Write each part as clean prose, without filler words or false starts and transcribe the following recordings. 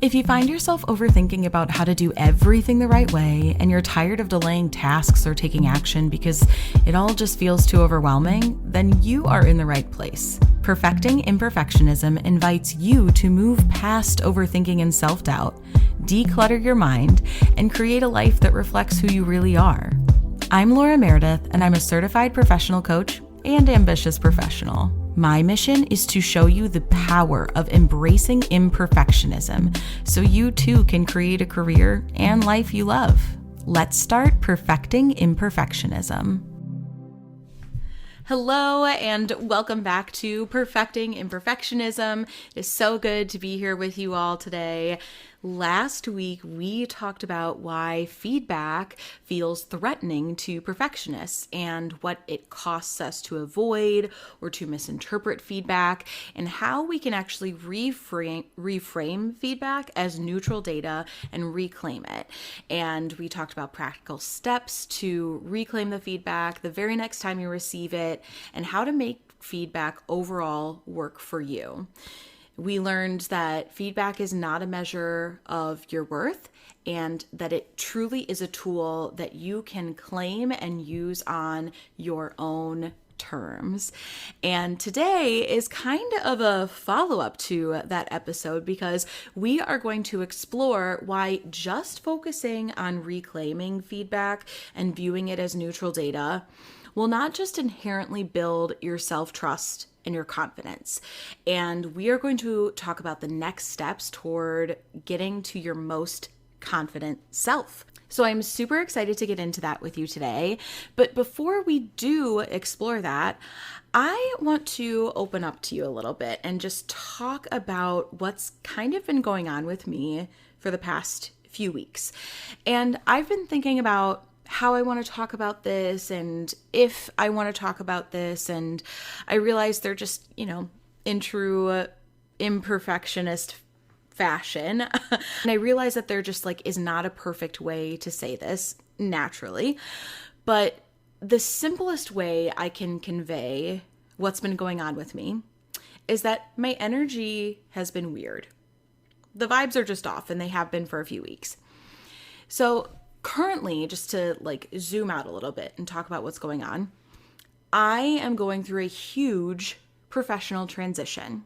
If you find yourself overthinking about how to do everything the right way and you're tired of delaying tasks or taking action because it all just feels too overwhelming, then you are in the right place. Perfecting Imperfectionism invites you to move past overthinking and self-doubt, declutter your mind, and create a life that reflects who you really are. I'm Laura Meredith, and I'm a certified professional coach and ambitious professional. My mission is to show you the power of embracing imperfectionism so you too can create a career and life you love. Let's start perfecting imperfectionism. Hello and welcome back to Perfecting Imperfectionism. It is so good to be here with you all today. Last week, we talked about why feedback feels threatening to perfectionists and what it costs us to avoid or to misinterpret feedback, and how we can actually reframe feedback as neutral data and reclaim it. And we talked about practical steps to reclaim the feedback the very next time you receive it, and how to make feedback overall work for you. We learned that feedback is not a measure of your worth and that it truly is a tool that you can claim and use on your own terms. And today is kind of a follow-up to that episode because we are going to explore why just focusing on reclaiming feedback and viewing it as neutral data will not just inherently build your self-trust and your confidence. And we are going to talk about the next steps toward getting to your most confident self. So I'm super excited to get into that with you today. But before we do explore that, I want to open up to you a little bit and just talk about what's kind of been going on with me for the past few weeks. And I've been thinking about how I want to talk about this and if I want to talk about this. And I realize they're just, in true imperfectionist fashion. And I realize that there just is not a perfect way to say this naturally. But the simplest way I can convey what's been going on with me is that my energy has been weird. The vibes are just off, and they have been for a few weeks. So currently, just to zoom out a little bit and talk about what's going on, I am going through a huge professional transition.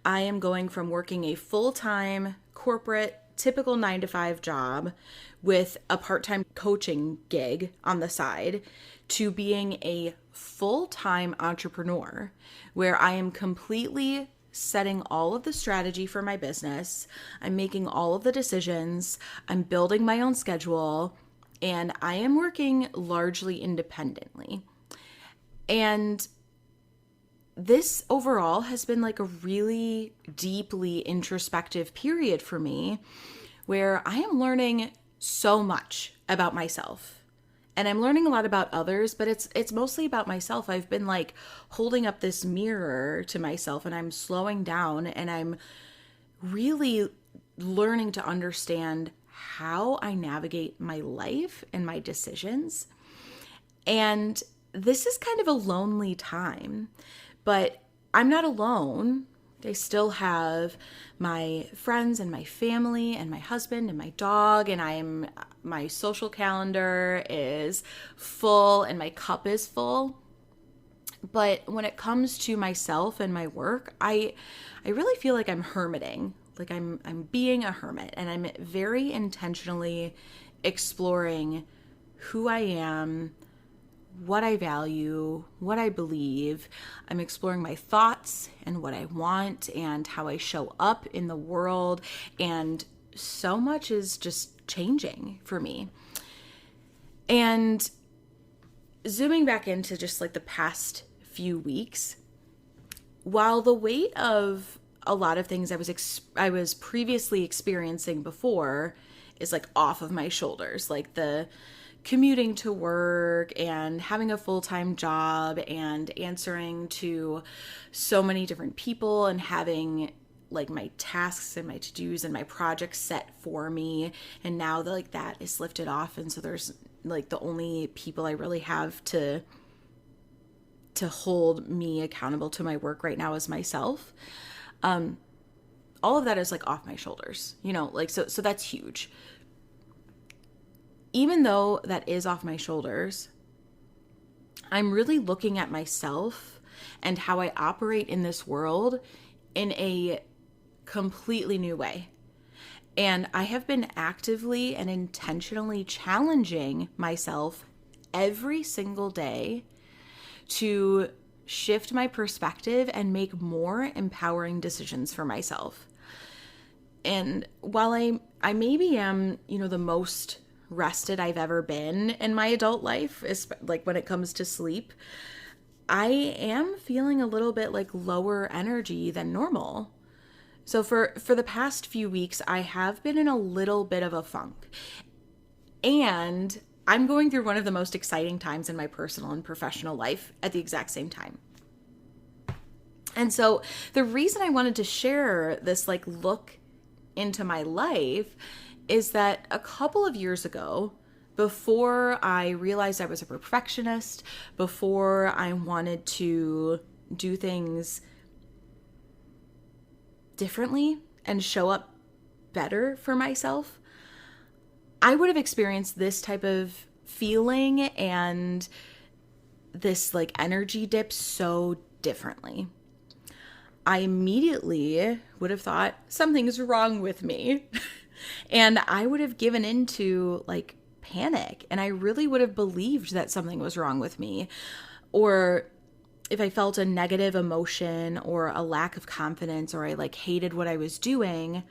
I am going from working a full-time corporate, typical 9-to-5 job with a part-time coaching gig on the side to being a full-time entrepreneur where I am completely setting all of the strategy for my business. I'm making all of the decisions. I'm building my own schedule, and I am working largely independently. And this overall has been a really deeply introspective period for me where I am learning so much about myself. And I'm learning a lot about others, but it's mostly about myself. I've been holding up this mirror to myself, and I'm slowing down, and I'm really learning to understand how I navigate my life and my decisions. And this is kind of a lonely time, but I'm not alone. I still have my friends and my family and my husband and my dog, and my social calendar is full and my cup is full. But when it comes to myself and my work, I really feel like I'm hermiting. I'm being a hermit, and I'm very intentionally exploring who I am, what I value, what I believe. I'm exploring my thoughts and what I want and how I show up in the world. And so much is just changing for me. And zooming back into just the past few weeks, while the weight of a lot of things I was previously experiencing before is off of my shoulders, the commuting to work and having a full-time job and answering to so many different people and having my tasks and my to-dos and my projects set for me. And now that is lifted off. And so there's the only people I really have to hold me accountable to my work right now is myself. all of that is like off my shoulders, like, so that's huge. Even though that is off my shoulders, I'm really looking at myself and how I operate in this world in a completely new way. And I have been actively and intentionally challenging myself every single day to shift my perspective and make more empowering decisions for myself. And while I maybe am, the most rested I've ever been in my adult life, like when it comes to sleep, I am feeling a little bit like lower energy than normal. So for the past few weeks, I have been in a little bit of a funk. And I'm going through one of the most exciting times in my personal and professional life at the exact same time. And so the reason I wanted to share this like look into my life is that a couple of years ago, before I realized I was a perfectionist, before I wanted to do things differently and show up better for myself, I would have experienced this type of feeling and this like energy dip so differently. I immediately would have thought something's wrong with me. And I would have given into like panic, and I really would have believed that something was wrong with me. Or if I felt a negative emotion or a lack of confidence, or I like hated what I was doing,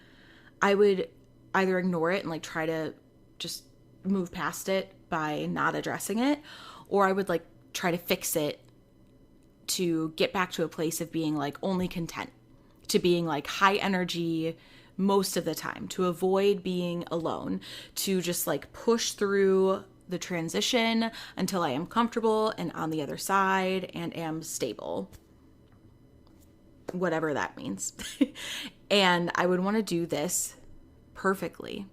I would either ignore it and like try to just move past it by not addressing it, or I would like try to fix it to get back to a place of being like only content, to being like high energy most of the time, to avoid being alone, to just like push through the transition until I am comfortable and on the other side and am stable, whatever that means. And I would want to do this perfectly.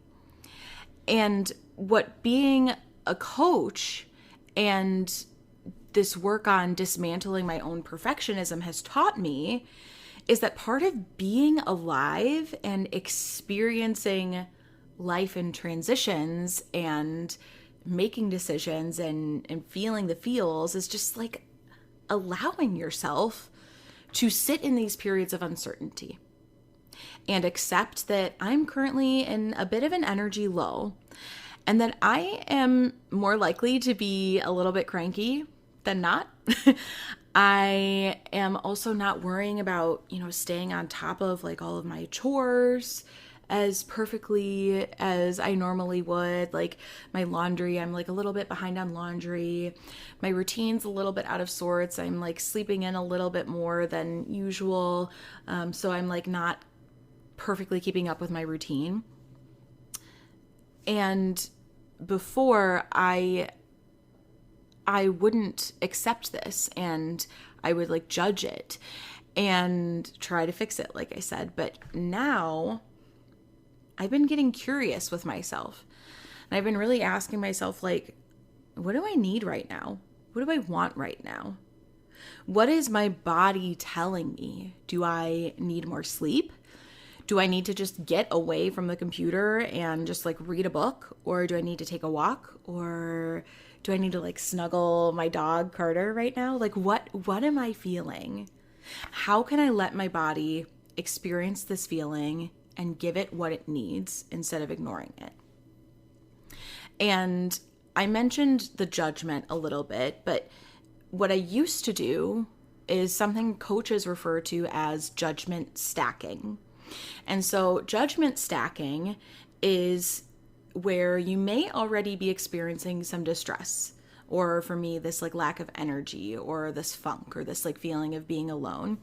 And what being a coach and this work on dismantling my own perfectionism has taught me is that part of being alive and experiencing life in transitions and making decisions and feeling the feels is just like allowing yourself to sit in these periods of uncertainty and accept that I'm currently in a bit of an energy low and that I am more likely to be a little bit cranky than not. I am also not worrying about, staying on top of like all of my chores as perfectly as I normally would. Like my laundry, I'm like a little bit behind on laundry. My routine's a little bit out of sorts. I'm like sleeping in a little bit more than usual. So I'm like not perfectly keeping up with my routine. And before I wouldn't accept this and I would like judge it and try to fix it, like I said. But now I've been getting curious with myself. And I've been really asking myself, like, what do I need right now? What do I want right now? What is my body telling me? Do I need more sleep? Do I need to just get away from the computer and just like read a book? Or do I need to take a walk? Or do I need to like snuggle my dog Carter right now? Like what am I feeling? How can I let my body experience this feeling and give it what it needs instead of ignoring it? And I mentioned the judgment a little bit, but what I used to do is something coaches refer to as judgment stacking. And so judgment stacking is where you may already be experiencing some distress, or for me, this like lack of energy or this funk or this like feeling of being alone.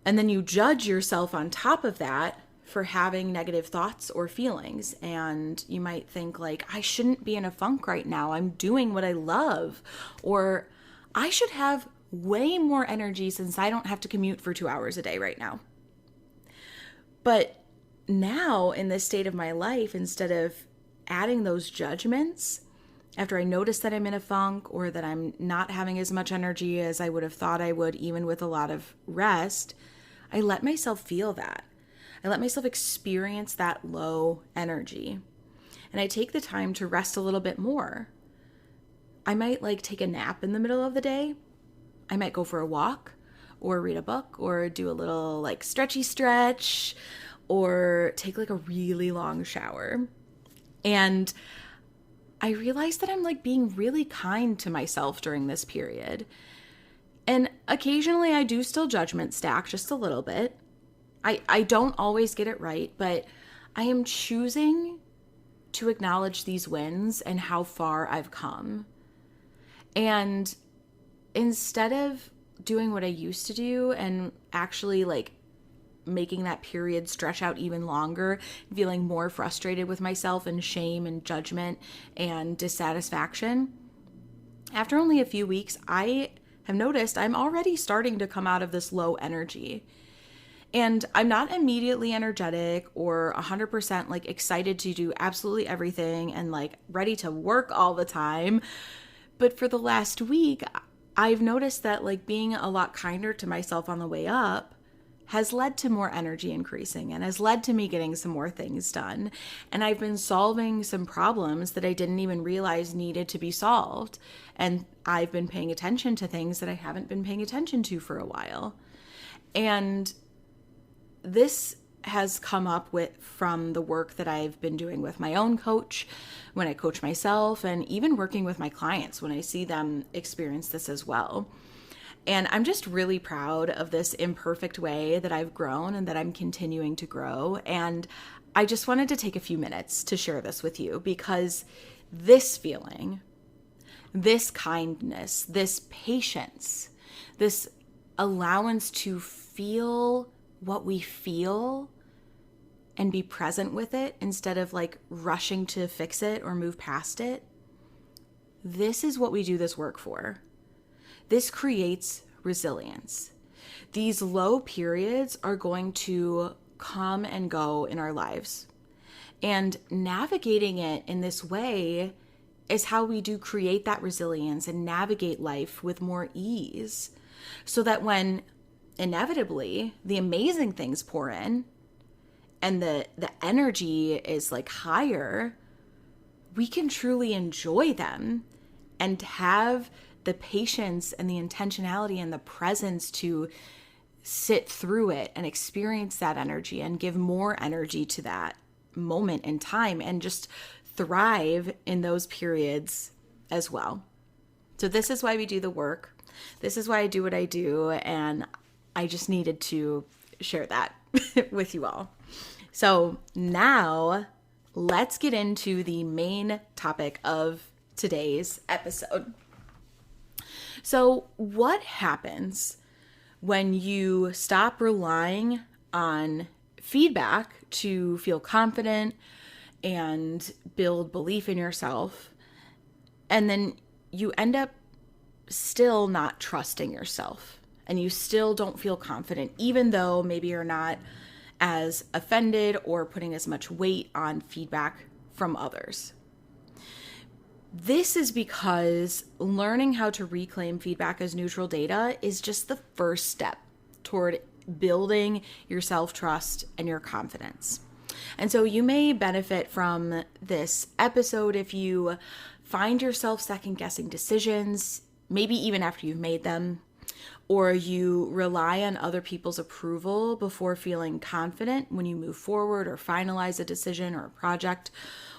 And then you judge yourself on top of that for having negative thoughts or feelings. And you might think like, I shouldn't be in a funk right now. I'm doing what I love. Or I should have way more energy since I don't have to commute for 2 hours a day right now. But now in this state of my life, instead of adding those judgments, after I notice that I'm in a funk or that I'm not having as much energy as I would have thought I would, even with a lot of rest, I let myself feel that. I let myself experience that low energy. And I take the time to rest a little bit more. I might take a nap in the middle of the day. I might go for a walk or read a book or do a little stretchy stretch or take a really long shower. And I realized that I'm being really kind to myself during this period. And occasionally I do still judgment stack just a little bit. I don't always get it right, but I am choosing to acknowledge these wins and how far I've come. And instead of doing what I used to do and actually making that period stretch out even longer, feeling more frustrated with myself and shame and judgment and dissatisfaction, after only a few weeks, I have noticed I'm already starting to come out of this low energy. And I'm not immediately energetic or 100% excited to do absolutely everything and ready to work all the time. But for the last week, I've noticed that being a lot kinder to myself on the way up has led to more energy increasing and has led to me getting some more things done. And I've been solving some problems that I didn't even realize needed to be solved. And I've been paying attention to things that I haven't been paying attention to for a while. And this has come up from the work that I've been doing with my own coach, when I coach myself, and even working with my clients when I see them experience this as well. And I'm just really proud of this imperfect way that I've grown and that I'm continuing to grow. And I just wanted to take a few minutes to share this with you because this feeling, this kindness, this patience, this allowance to feel what we feel and be present with it instead of rushing to fix it or move past it. This is what we do this work for. This creates resilience. These low periods are going to come and go in our lives. And navigating it in this way is how we do create that resilience and navigate life with more ease, so that when inevitably the amazing things pour in and the energy is higher, we can truly enjoy them and have the patience and the intentionality and the presence to sit through it and experience that energy and give more energy to that moment in time and just thrive in those periods as well. So this is why we do the work. This is why I do what I do. And I just needed to share that with you all. So now let's get into the main topic of today's episode. So what happens when you stop relying on feedback to feel confident and build belief in yourself, and then you end up still not trusting yourself? And you still don't feel confident, even though maybe you're not as offended or putting as much weight on feedback from others. This is because learning how to reclaim feedback as neutral data is just the first step toward building your self-trust and your confidence. And so you may benefit from this episode if you find yourself second-guessing decisions, maybe even after you've made them, or you rely on other people's approval before feeling confident when you move forward or finalize a decision or a project.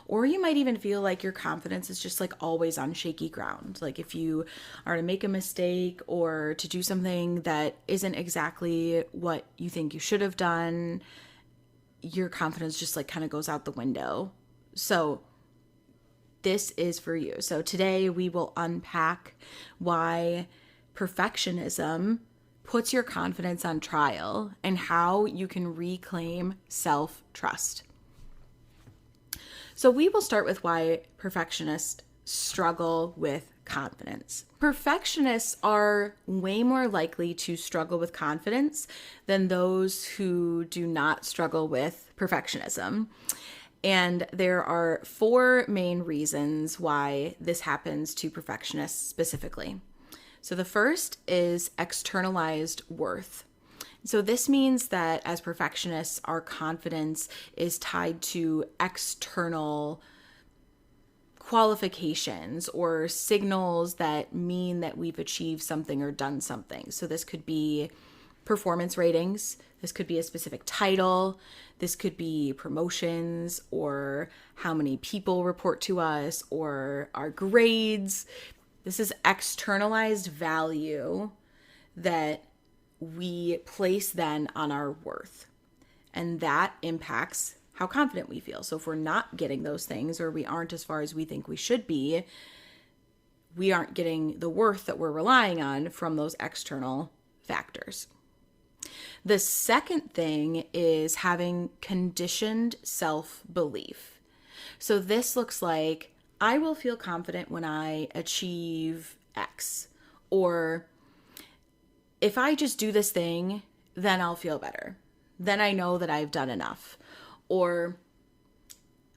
Or you might even feel like your confidence is just always on shaky ground. If you are to make a mistake or to do something that isn't exactly what you think you should have done, your confidence just kind of goes out the window. So this is for you. So today we will unpack why perfectionism puts your confidence on trial and how you can reclaim self-trust. So we will start with why perfectionists struggle with confidence. Perfectionists are way more likely to struggle with confidence than those who do not struggle with perfectionism. And there are 4 main reasons why this happens to perfectionists specifically. So the first is externalized worth. So this means that as perfectionists, our confidence is tied to external qualifications or signals that mean that we've achieved something or done something. So this could be performance ratings, this could be a specific title, this could be promotions, or how many people report to us, or our grades. This is externalized value that we place then on our worth. And that impacts how confident we feel. So if we're not getting those things, or we aren't as far as we think we should be, we aren't getting the worth that we're relying on from those external factors. The second thing is having conditioned self-belief. So this looks like, I will feel confident when I achieve X, or if I just do this thing, then I'll feel better. Then I know that I've done enough. Or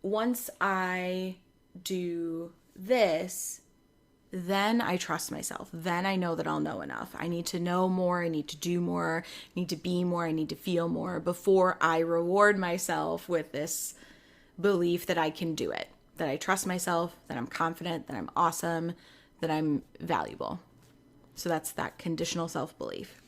once I do this, then I trust myself. Then I know that I'll know enough. I need to know more. I need to do more. I need to be more. I need to feel more before I reward myself with this belief that I can do it, that I trust myself, that I'm confident, that I'm awesome, that I'm valuable. So that's that conditional self-belief.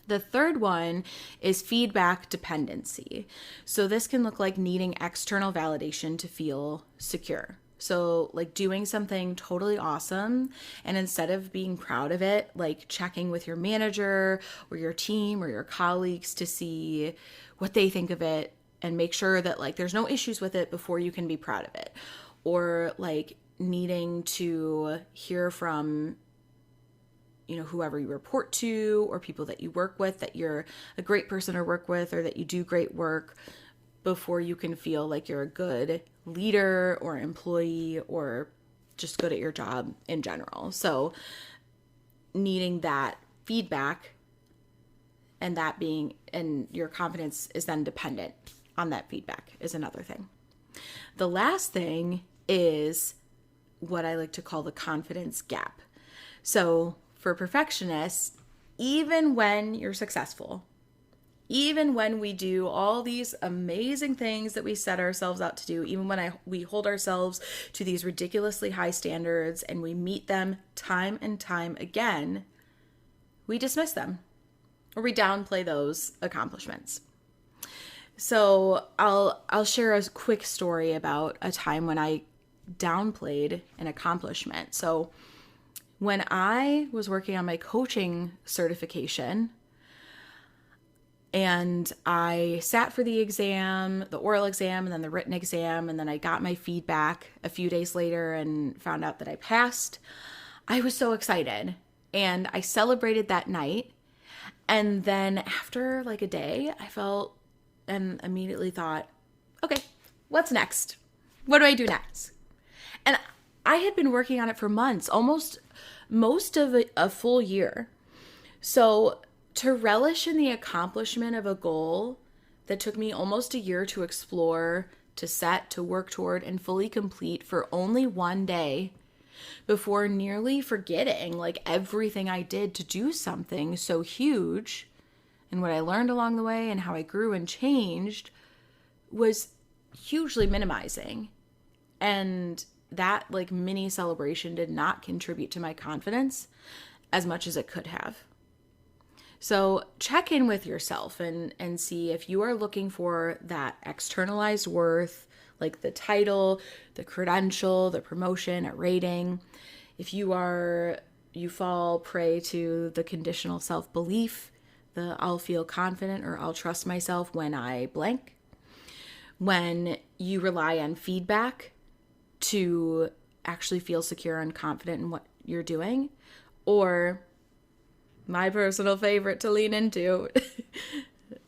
The third one is feedback dependency. So this can look like needing external validation to feel secure. So like doing something totally awesome, and instead of being proud of it, like checking with your manager or your team or your colleagues to see what they think of it and make sure that like there's no issues with it before you can be proud of it. Or like needing to hear from whoever you report to or people that you work with, that you're a great person to work with or that you do great work before you can feel like you're a good leader or employee or just good at your job in general. So needing that feedback and your confidence is then dependent on that feedback is another thing. The last thing is what I like to call the confidence gap. So for perfectionists, even when you're successful, even when we do all these amazing things that we set ourselves out to do, even when we hold ourselves to these ridiculously high standards and we meet them time and time again, we dismiss them or we downplay those accomplishments. So I'll share a quick story about a time when I downplayed an accomplishment. So when I was working on my coaching certification and I sat for the exam, the oral exam, and then the written exam, and then I got my feedback a few days later and found out that I passed, I was so excited. And I celebrated that night. And then after like a day, I felt and immediately thought, okay, what's next? What do I do next? And I had been working on it for months, most of a full year. So to relish in the accomplishment of a goal that took me almost a year to explore, to set, to work toward, and fully complete for only one day before nearly forgetting like everything I did to do something so huge and what I learned along the way and how I grew and changed was hugely minimizing. And that like mini celebration did not contribute to my confidence as much as it could have. So check in with yourself and see if you are looking for that externalized worth, like the title, the credential, the promotion, a rating. If you fall prey to the conditional self-belief, the I'll feel confident or I'll trust myself when I blank. When you rely on feedback to actually feel secure and confident in what you're doing, or my personal favorite to lean into,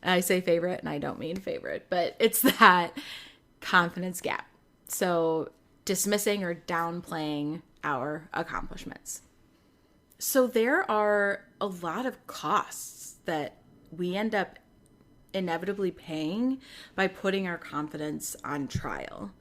I say favorite and I don't mean favorite, but it's that confidence gap. So dismissing or downplaying our accomplishments. So there are a lot of costs that we end up inevitably paying by putting our confidence on trial.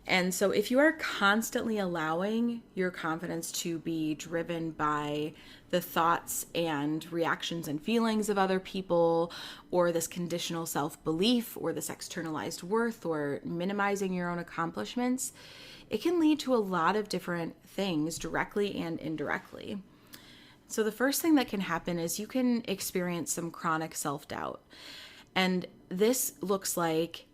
And so if you are constantly allowing your confidence to be driven by the thoughts and reactions and feelings of other people, or this conditional self-belief, or this externalized worth, or minimizing your own accomplishments, it can lead to a lot of different things directly and indirectly. So the first thing that can happen is you can experience some chronic self-doubt. And this looks like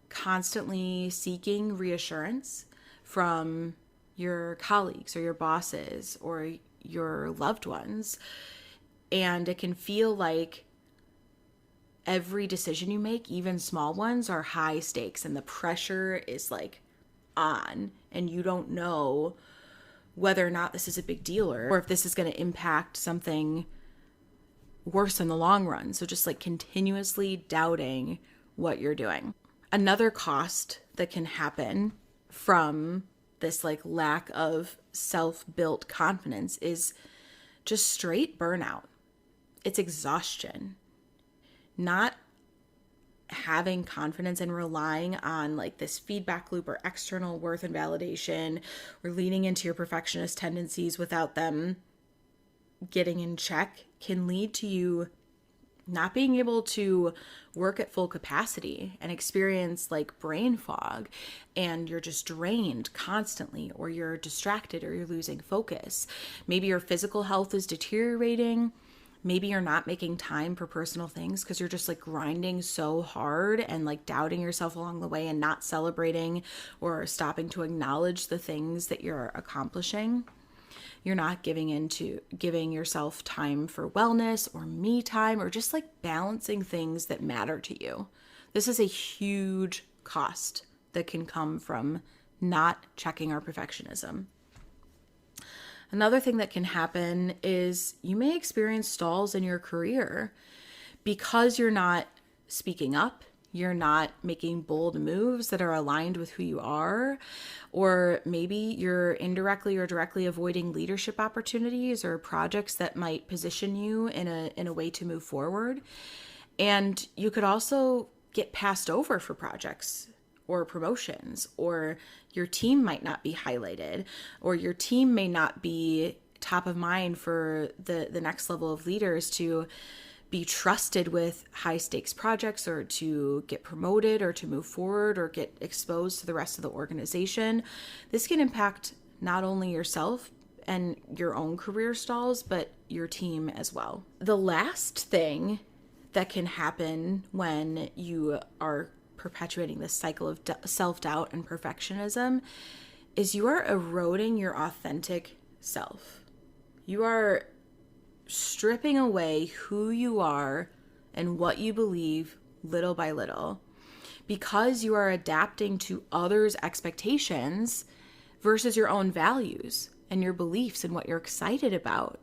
constantly seeking reassurance from your colleagues or your bosses or your loved ones. And it can feel like every decision you make, even small ones, are high stakes and the pressure is like on, and you don't know whether or not this is a big deal or if this is going to impact something worse in the long run. So just like continuously doubting what you're doing. Another cost that can happen from this like lack of self-built confidence is just straight burnout. It's exhaustion. Not having confidence and relying on like this feedback loop or external worth and validation, or leaning into your perfectionist tendencies without them getting in check, can lead to you not being able to work at full capacity and experience like brain fog, and you're just drained constantly, or you're distracted, or you're losing focus. Maybe your physical health is deteriorating. Maybe you're not making time for personal things because you're just like grinding so hard and like doubting yourself along the way and not celebrating or stopping to acknowledge the things that you're accomplishing. You're not giving yourself time for wellness or me time, or just like balancing things that matter to you. This is a huge cost that can come from not checking our perfectionism. Another thing that can happen is you may experience stalls in your career because you're not speaking up. You're not making bold moves that are aligned with who you are, or maybe you're indirectly or directly avoiding leadership opportunities or projects that might position you in a way to move forward. And you could also get passed over for projects or promotions, or your team might not be highlighted, or your team may not be top of mind for the next level of leaders to be trusted with high stakes projects, or to get promoted, or to move forward, or get exposed to the rest of the organization. This can impact not only yourself and your own career stalls, but your team as well. The last thing that can happen when you are perpetuating this cycle of self-doubt and perfectionism is you are eroding your authentic self. You are stripping away who you are and what you believe little by little, because you are adapting to others' expectations versus your own values and your beliefs and what you're excited about.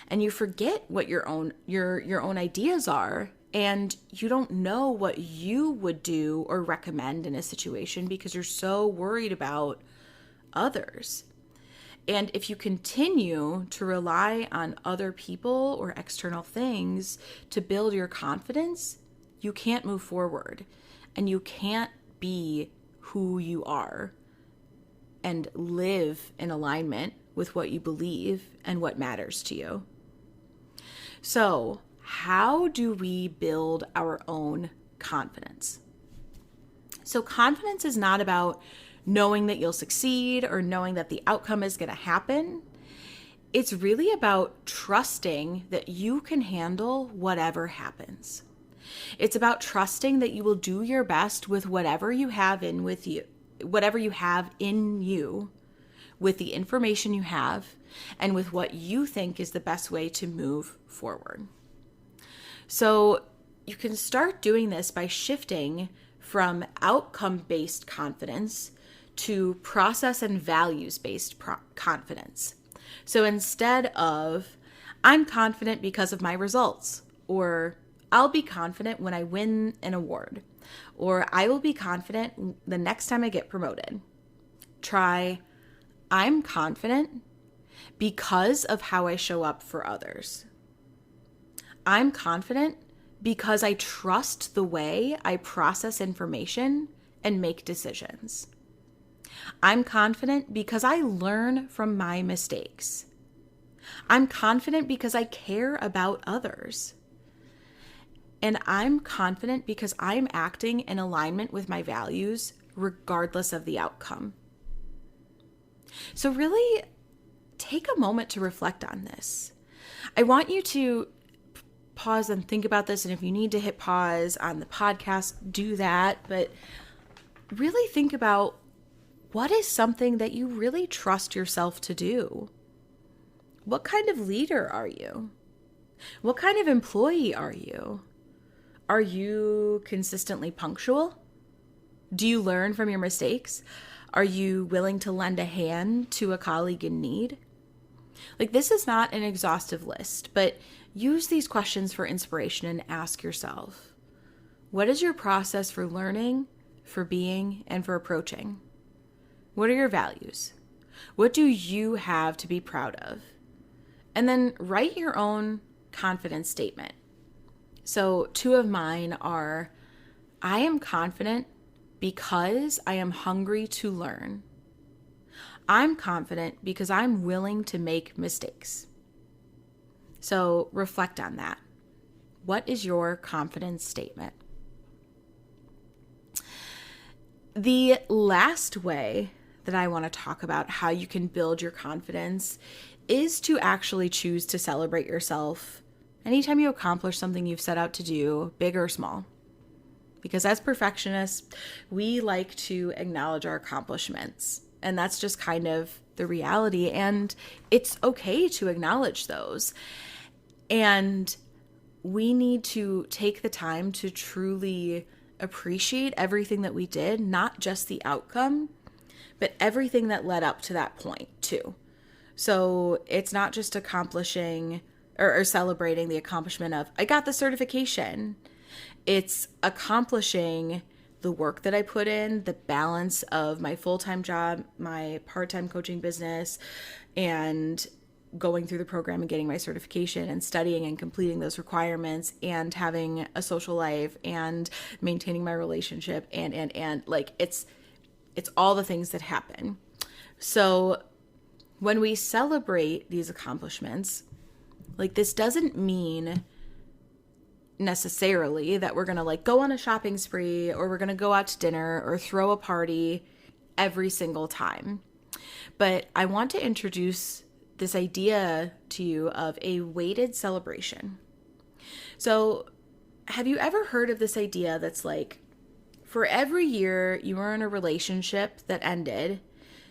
And you forget what your own ideas are, and you don't know what you would do or recommend in a situation because you're so worried about others. And if you continue to rely on other people or external things to build your confidence, you can't move forward, and you can't be who you are and live in alignment with what you believe and what matters to you. So, how do we build our own confidence? So, confidence is not about knowing that you'll succeed or knowing that the outcome is going to happen. It's really about trusting that you can handle whatever happens. It's about trusting that you will do your best with whatever you have in you, with the information you have, and with what you think is the best way to move forward. So you can start doing this by shifting from outcome-based confidence to process and values-based confidence. So instead of, I'm confident because of my results, or I'll be confident when I win an award, or I will be confident the next time I get promoted, try, I'm confident because of how I show up for others. I'm confident because I trust the way I process information and make decisions. I'm confident because I learn from my mistakes. I'm confident because I care about others. And I'm confident because I'm acting in alignment with my values, regardless of the outcome. So really take a moment to reflect on this. I want you to pause and think about this. And if you need to hit pause on the podcast, do that. But really think about, what is something that you really trust yourself to do? What kind of leader are you? What kind of employee are you? Are you consistently punctual? Do you learn from your mistakes? Are you willing to lend a hand to a colleague in need? Like, this is not an exhaustive list, but use these questions for inspiration and ask yourself, what is your process for learning, for being, and for approaching? What are your values? What do you have to be proud of? And then write your own confidence statement. So 2 of mine are, I am confident because I am hungry to learn. I'm confident because I'm willing to make mistakes. So reflect on that. What is your confidence statement? The last way that I want to talk about how you can build your confidence is to actually choose to celebrate yourself anytime you accomplish something you've set out to do, big or small. Because as perfectionists, we like to acknowledge our accomplishments. And that's just kind of the reality. And it's okay to acknowledge those. And we need to take the time to truly appreciate everything that we did, not just the outcome, but everything that led up to that point too. So it's not just accomplishing or celebrating the accomplishment of, I got the certification. It's accomplishing the work that I put in, the balance of my full-time job, my part-time coaching business, and going through the program and getting my certification and studying and completing those requirements and having a social life and maintaining my relationship and like it's all the things that happen. So when we celebrate these accomplishments, like, this doesn't mean necessarily that we're going to like go on a shopping spree or we're going to go out to dinner or throw a party every single time. But I want to introduce this idea to you of a weighted celebration. So have you ever heard of this idea that's like, for every year you were in a relationship that ended,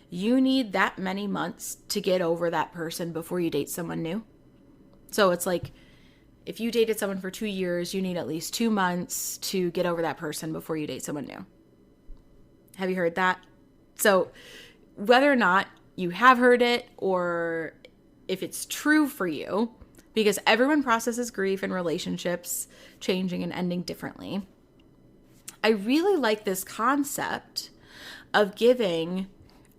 you need that many months to get over that person before you date someone new? So it's like, if you dated someone for 2 years, you need at least 2 months to get over that person before you date someone new. Have you heard that? So whether or not you have heard it or if it's true for you, because everyone processes grief and relationships changing and ending differently, I really like this concept of giving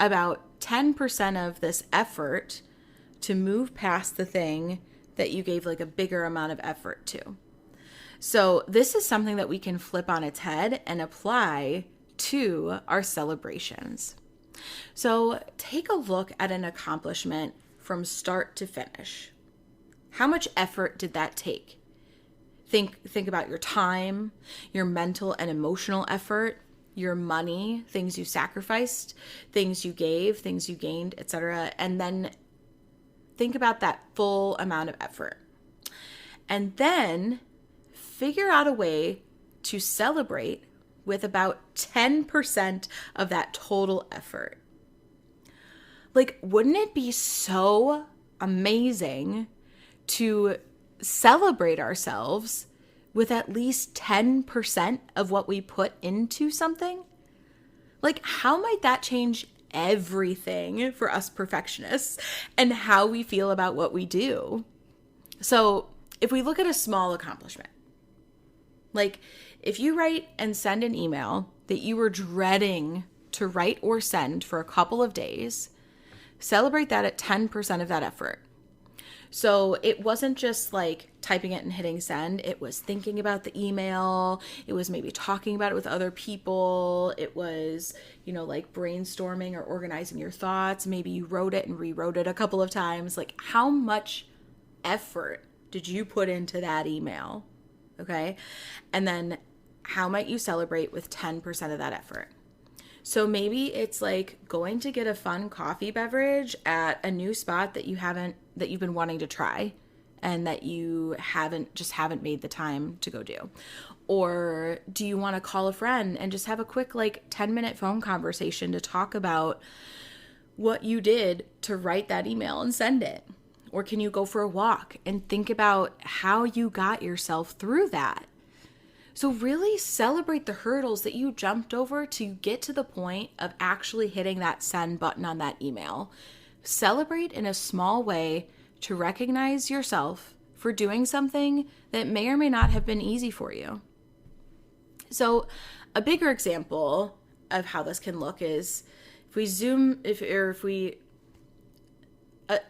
about 10% of this effort to move past the thing that you gave like a bigger amount of effort to. So this is something that we can flip on its head and apply to our celebrations. So take a look at an accomplishment from start to finish. How much effort did that take? Think about your time, your mental and emotional effort, your money, things you sacrificed, things you gave, things you gained, etc. And then think about that full amount of effort. And then figure out a way to celebrate with about 10% of that total effort. Like, wouldn't it be so amazing to celebrate ourselves with at least 10% of what we put into something? Like, how might that change everything for us perfectionists and how we feel about what we do? So if we look at a small accomplishment, like if you write and send an email that you were dreading to write or send for a couple of days, celebrate that at 10% of that effort. So it wasn't just like typing it and hitting send. It was thinking about the email. It was maybe talking about it with other people. It was, like brainstorming or organizing your thoughts. Maybe you wrote it and rewrote it a couple of times. Like, how much effort did you put into that email? Okay. And then how might you celebrate with 10% of that effort? So maybe it's like going to get a fun coffee beverage at a new spot that you've been wanting to try and that you haven't made the time to go do. Or do you want to call a friend and just have a quick 10-minute phone conversation to talk about what you did to write that email and send it? Or can you go for a walk and think about how you got yourself through that? So really celebrate the hurdles that you jumped over to get to the point of actually hitting that send button on that email. Celebrate in a small way to recognize yourself for doing something that may or may not have been easy for you. So a bigger example of how this can look is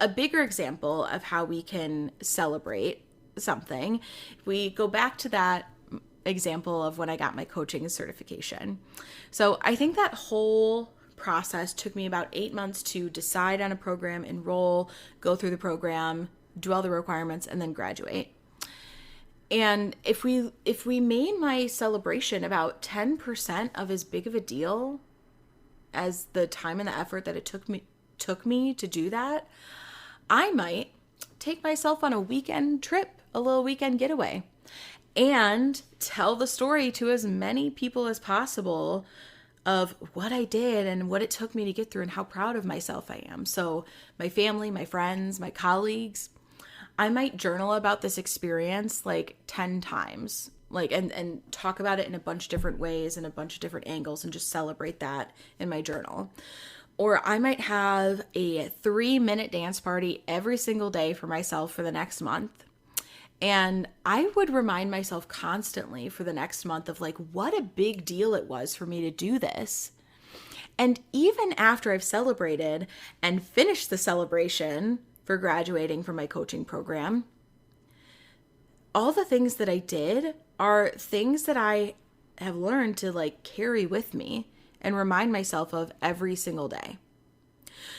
a bigger example of how we can celebrate something. If we go back to that example of when I got my coaching certification. So I think that whole process took me about 8 months to decide on a program, enroll, go through the program, do all the requirements, and then graduate. And if we made my celebration about 10% of as big of a deal as the time and the effort that it took me to do that, I might take myself on a weekend trip, a little weekend getaway, and tell the story to as many people as possible of what I did and what it took me to get through and how proud of myself I am. So my family, my friends, my colleagues, I might journal about this experience 10 times, and talk about it in a bunch of different ways and a bunch of different angles and just celebrate that in my journal. Or I might have a 3-minute dance party every single day for myself for the next month. And I would remind myself constantly for the next month of what a big deal it was for me to do this. And even after I've celebrated and finished the celebration for graduating from my coaching program, all the things that I did are things that I have learned to carry with me and remind myself of every single day.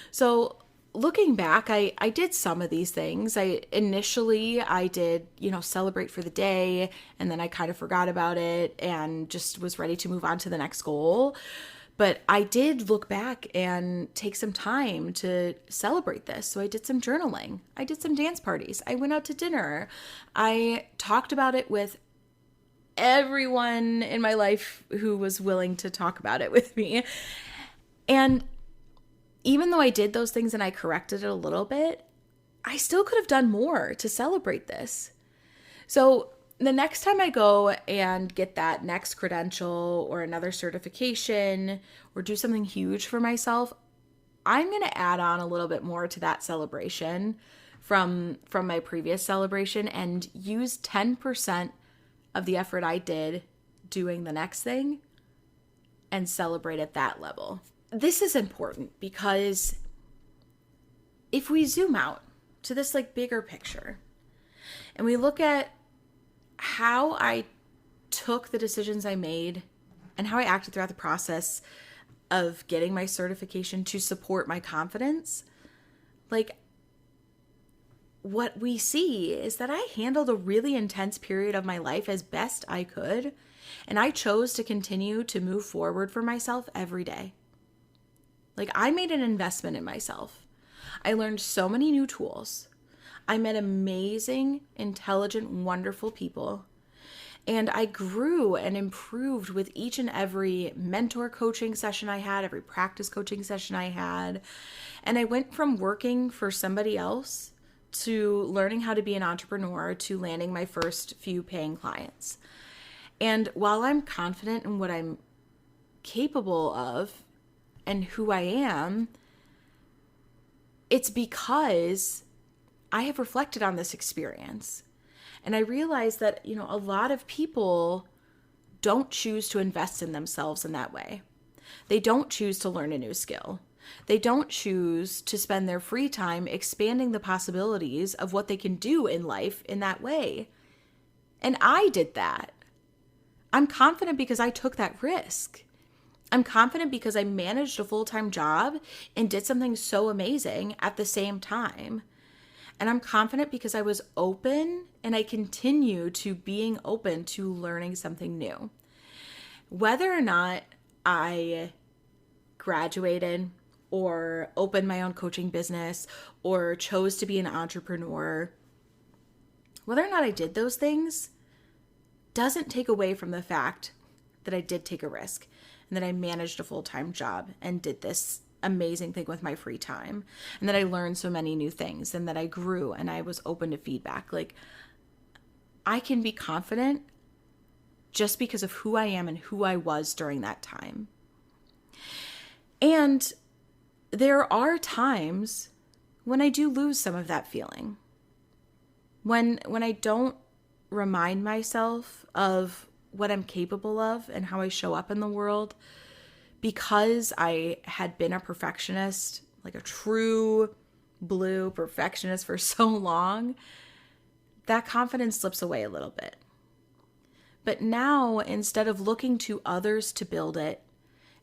So looking back, I did some of these things. Initially I did, celebrate for the day, and then I kind of forgot about it and just was ready to move on to the next goal. But I did look back and take some time to celebrate this. So I did some journaling. I did some dance parties. I went out to dinner. I talked about it with everyone in my life who was willing to talk about it with me. And even though I did those things and I corrected it a little bit, I still could have done more to celebrate this. So the next time I go and get that next credential or another certification or do something huge for myself, I'm going to add on a little bit more to that celebration from my previous celebration and use 10% of the effort I did doing the next thing and celebrate at that level. This is important because if we zoom out to this bigger picture and we look at how I took the decisions I made and how I acted throughout the process of getting my certification to support my confidence, what we see is that I handled a really intense period of my life as best I could, and I chose to continue to move forward for myself every day. I made an investment in myself. I learned so many new tools. I met amazing, intelligent, wonderful people. And I grew and improved with each and every mentor coaching session I had, every practice coaching session I had. And I went from working for somebody else to learning how to be an entrepreneur to landing my first few paying clients. And while I'm confident in what I'm capable of and who I am, it's because I have reflected on this experience. And I realized that, a lot of people don't choose to invest in themselves in that way. They don't choose to learn a new skill. They don't choose to spend their free time expanding the possibilities of what they can do in life in that way. And I did that. I'm confident because I took that risk. I'm confident because I managed a full-time job and did something so amazing at the same time. And I'm confident because I was open, and I continue to being open to learning something new. Whether or not I graduated or opened my own coaching business or chose to be an entrepreneur, whether or not I did those things doesn't take away from the fact that I did take a risk and that I managed a full-time job and did this amazing thing with my free time, and that I learned so many new things, and that I grew and I was open to feedback. Like, I can be confident just because of who I am and who I was during that time. And there are times when I do lose some of that feeling. When I don't remind myself of what I'm capable of and how I show up in the world, because I had been a perfectionist, like a true blue perfectionist for so long, that confidence slips away a little bit. But now, instead of looking to others to build it,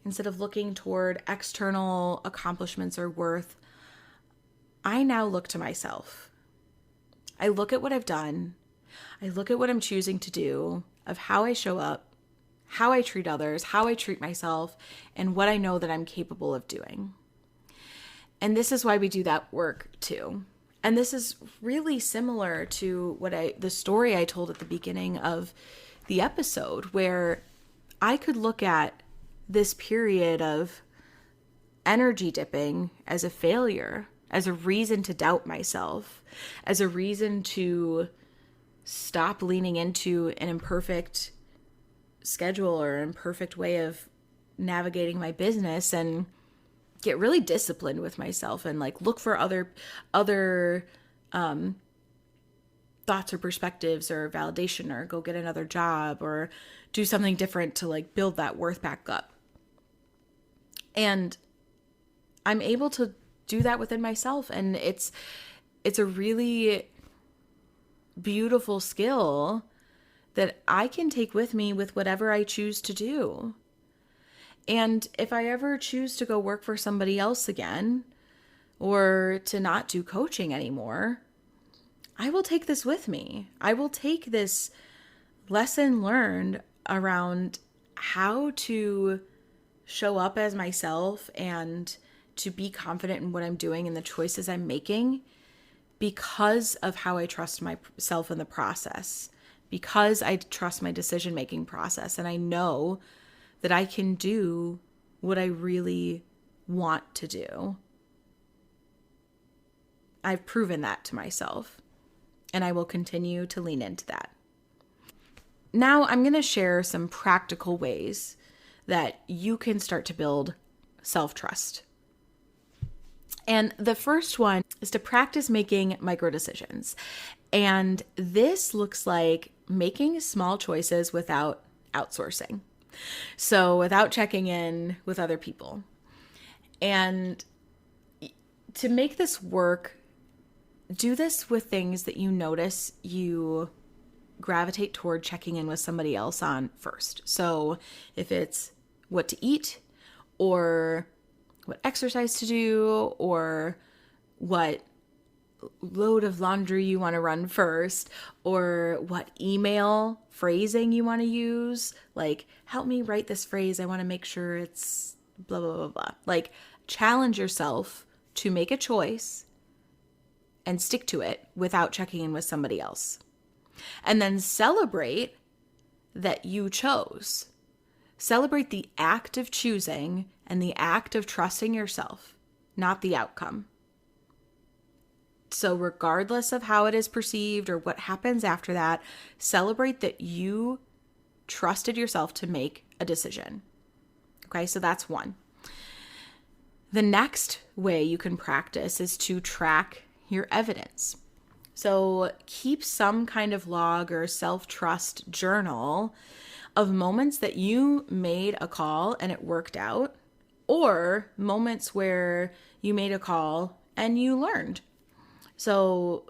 instead of looking toward external accomplishments or worth, I now look to myself. I look at what I've done. I look at what I'm choosing to do, of how I show up, how I treat others, how I treat myself, and what I know that I'm capable of doing. And this is why we do that work too. And this is really similar to the story I told at the beginning of the episode, where I could look at this period of energy dipping as a failure, as a reason to doubt myself, as a reason to stop leaning into an imperfect schedule or imperfect way of navigating my business, and get really disciplined with myself, and like look for other thoughts or perspectives or validation, or go get another job or do something different to like build that worth back up. And I'm able to do that within myself, and it's a really beautiful skill that I can take with me with whatever I choose to do. And if I ever choose to go work for somebody else again, or to not do coaching anymore, I will take this with me. I will take this lesson learned around how to show up as myself and to be confident in what I'm doing and the choices I'm making, because of how I trust myself in the process, because I trust my decision-making process, and I know that I can do what I really want to do. I've proven that to myself, and I will continue to lean into that. Now I'm going to share some practical ways that you can start to build self-trust. And the first one is to practice making micro decisions. And this looks like making small choices without outsourcing. So without checking in with other people. And to make this work, do this with things that you notice you gravitate toward checking in with somebody else on first. So if it's what to eat, or what exercise to do, or what load of laundry you want to run first, or what email phrasing you want to use, like, help me write this phrase, I want to make sure it's blah, blah, blah, blah. Like, challenge yourself to make a choice and stick to it without checking in with somebody else. And then celebrate that you chose. Celebrate the act of choosing and the act of trusting yourself, not the outcome. So regardless of how it is perceived or what happens after that, celebrate that you trusted yourself to make a decision. Okay, so that's one. The next way you can practice is to track your evidence. So keep some kind of log or self-trust journal of moments that you made a call and it worked out, or moments where you made a call and you learned. So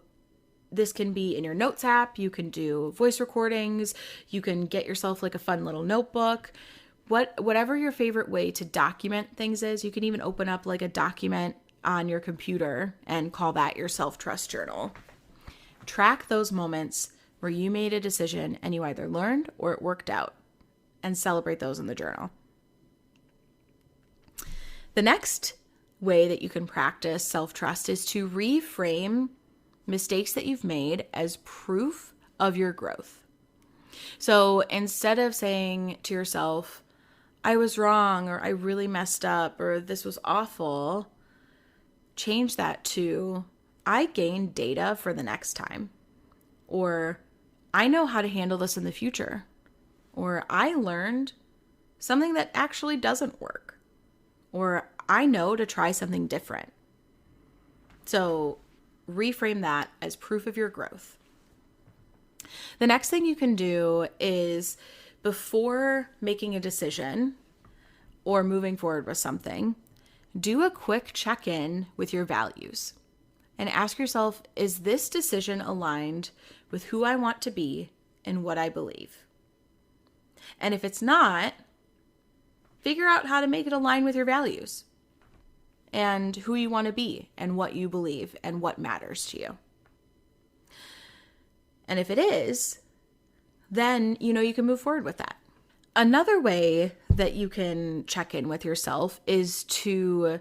this can be in your notes app. You can do voice recordings. You can get yourself like a fun little notebook. Whatever your favorite way to document things is, you can even open up like a document on your computer and call that your self-trust journal. Track those moments where you made a decision and you either learned or it worked out, and celebrate those in the journal. The next way that you can practice self-trust is to reframe mistakes that you've made as proof of your growth. So instead of saying to yourself, I was wrong, or I really messed up, or this was awful, change that to, I gained data for the next time, or I know how to handle this in the future, or I learned something that actually doesn't work, or I know to try something different. So reframe that as proof of your growth. The next thing you can do is, before making a decision or moving forward with something, do a quick check-in with your values and ask yourself, is this decision aligned with who I want to be and what I believe? And if it's not, figure out how to make it align with your values and who you want to be and what you believe and what matters to you. And if it is, then you can move forward with that. Another way that you can check in with yourself is to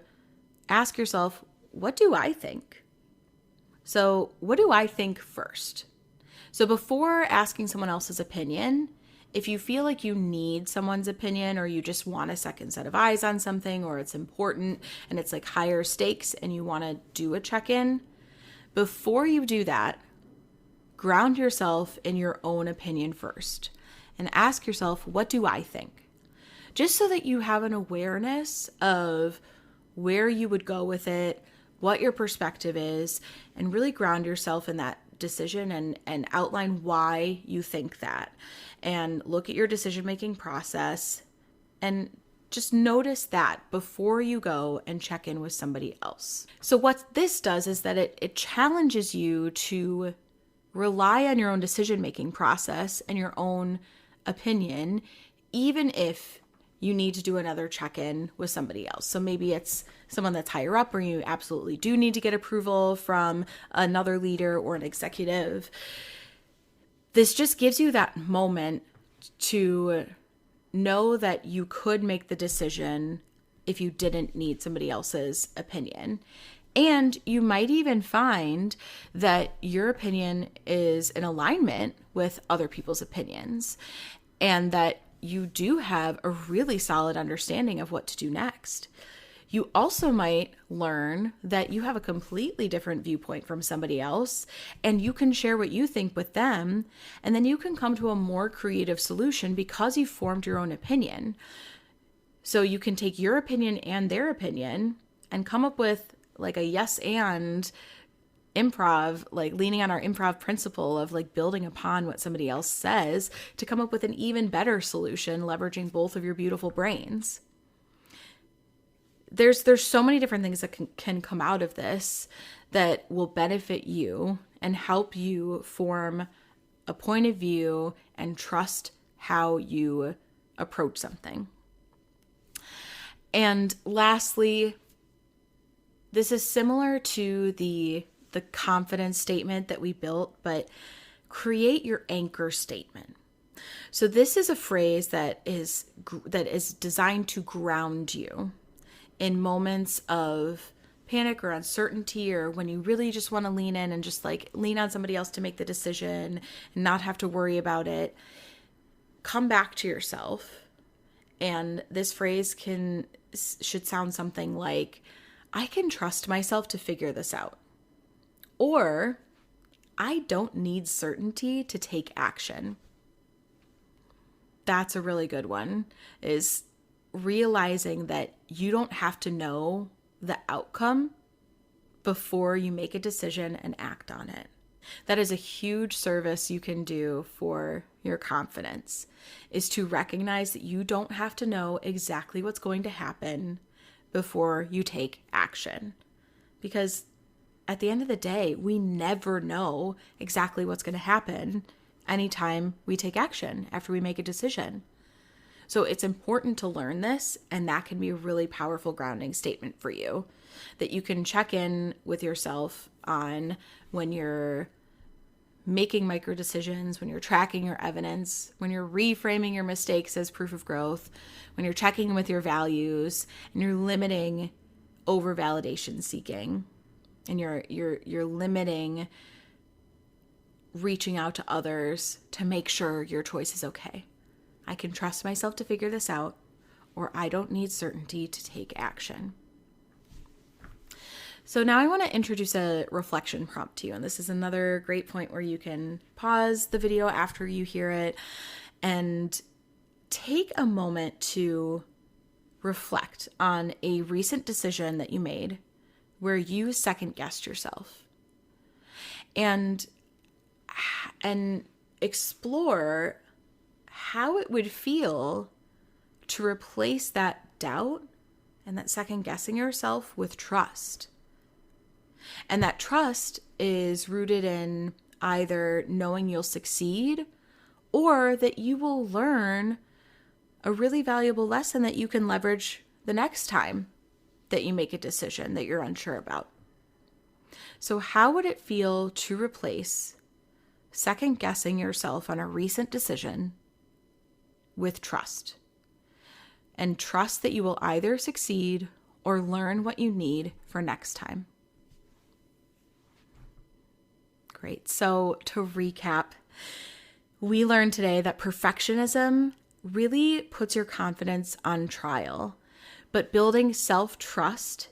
ask yourself, what do I think? So what do I think first? So before asking someone else's opinion, if you feel like you need someone's opinion, or you just want a second set of eyes on something, or it's important and it's like higher stakes and you want to do a check-in, before you do that, ground yourself in your own opinion first and ask yourself, what do I think? Just so that you have an awareness of where you would go with it, what your perspective is, and really ground yourself in that decision and outline why you think that. And look at your decision-making process and just notice that before you go and check in with somebody else. So what this does is that it challenges you to rely on your own decision-making process and your own opinion, even if you need to do another check-in with somebody else. So maybe it's someone that's higher up, or you absolutely do need to get approval from another leader or an executive. This just gives you that moment to know that you could make the decision if you didn't need somebody else's opinion. And you might even find that your opinion is in alignment with other people's opinions, and that you do have a really solid understanding of what to do next. You also might learn that you have a completely different viewpoint from somebody else, and you can share what you think with them, and then you can come to a more creative solution because you formed your own opinion. So you can take your opinion and their opinion and come up with like a yes and improv, like leaning on our improv principle of like building upon what somebody else says to come up with an even better solution, leveraging both of your beautiful brains. There's so many different things that can come out of this that will benefit you and help you form a point of view and trust how you approach something. And lastly, this is similar to the confidence statement that we built, but create your anchor statement. So this is a phrase that is designed to ground you in moments of panic or uncertainty, or when you really just want to lean in and just like lean on somebody else to make the decision and not have to worry about it. Come back to yourself. And this phrase should sound something like, I can trust myself to figure this out. Or, I don't need certainty to take action. That's a really good one, is realizing that you don't have to know the outcome before you make a decision and act on it. That is a huge service you can do for your confidence, is to recognize that you don't have to know exactly what's going to happen before you take action. Because at the end of the day, we never know exactly what's going to happen anytime we take action after we make a decision. So it's important to learn this, and that can be a really powerful grounding statement for you that you can check in with yourself on when you're making micro decisions, when you're tracking your evidence, when you're reframing your mistakes as proof of growth, when you're checking in with your values, and you're limiting over validation seeking, and you're limiting reaching out to others to make sure your choice is okay. I can trust myself to figure this out, or I don't need certainty to take action. So now I want to introduce a reflection prompt to you. And this is another great point where you can pause the video after you hear it and take a moment to reflect on a recent decision that you made where you second guessed yourself, and explore how it would feel to replace that doubt and that second guessing yourself with trust. And that trust is rooted in either knowing you'll succeed or that you will learn a really valuable lesson that you can leverage the next time that you make a decision that you're unsure about. So how would it feel to replace second guessing yourself on a recent decision with trust? And trust that you will either succeed or learn what you need for next time. Great. So to recap, we learned today that perfectionism really puts your confidence on trial, but building self-trust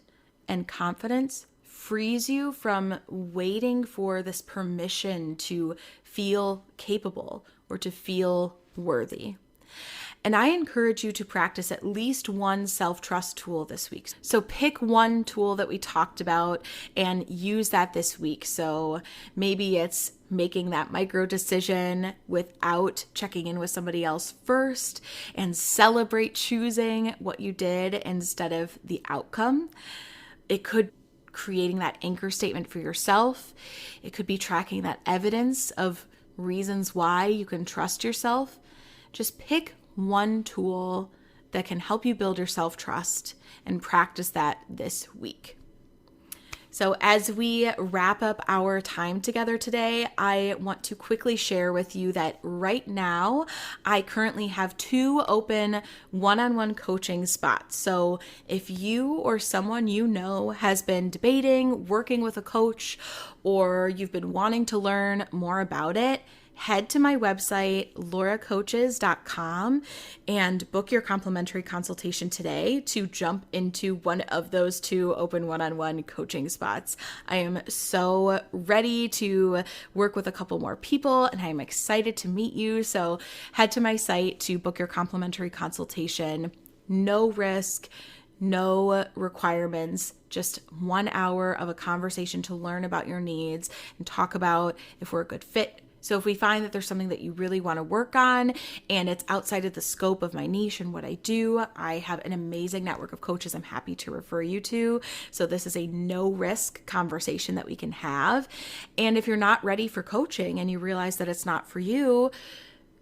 and confidence frees you from waiting for this permission to feel capable or to feel worthy. And I encourage you to practice at least one self-trust tool this week. So pick one tool that we talked about and use that this week. So maybe it's making that micro decision without checking in with somebody else first, and celebrate choosing what you did instead of the outcome. It could creating that anchor statement for yourself. It could be tracking that evidence of reasons why you can trust yourself. Just pick one tool that can help you build your self-trust and practice that this week. So as we wrap up our time together today, I want to quickly share with you that right now, I currently have 2 open one-on-one coaching spots. So if you or someone you know has been debating working with a coach, or you've been wanting to learn more about it, head to my website, lauracoaches.com, and book your complimentary consultation today to jump into one of those 2 open one-on-one coaching spots. I am so ready to work with a couple more people, and I'm excited to meet you. So head to my site to book your complimentary consultation. No risk, no requirements, just 1 hour of a conversation to learn about your needs and talk about if we're a good fit. So if we find that there's something that you really want to work on and it's outside of the scope of my niche and what I do, I have an amazing network of coaches I'm happy to refer you to. So this is a no risk conversation that we can have. And if you're not ready for coaching and you realize that it's not for you,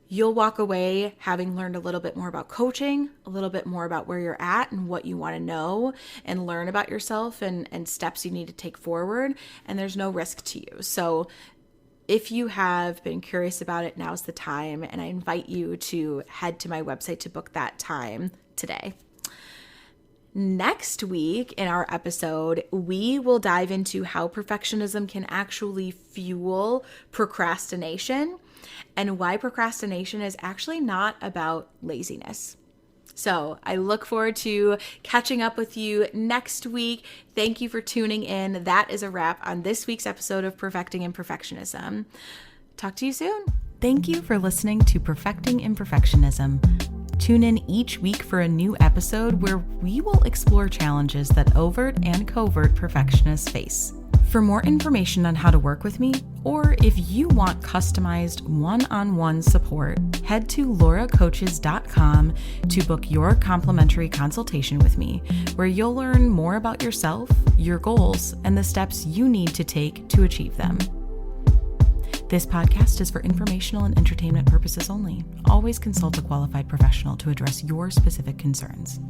you'll walk away having learned a little bit more about coaching, a little bit more about where you're at and what you want to know and learn about yourself and steps you need to take forward. And there's no risk to you. So if you have been curious about it, now's the time, and I invite you to head to my website to book that time today. Next week in our episode, we will dive into how perfectionism can actually fuel procrastination and why procrastination is actually not about laziness. So I look forward to catching up with you next week. Thank you for tuning in. That is a wrap on this week's episode of Perfecting Imperfectionism. Talk to you soon. Thank you for listening to Perfecting Imperfectionism. Tune in each week for a new episode where we will explore challenges that overt and covert perfectionists face. For more information on how to work with me, or if you want customized one-on-one support, head to lauracoaches.com to book your complimentary consultation with me, where you'll learn more about yourself, your goals, and the steps you need to take to achieve them. This podcast is for informational and entertainment purposes only. Always consult a qualified professional to address your specific concerns.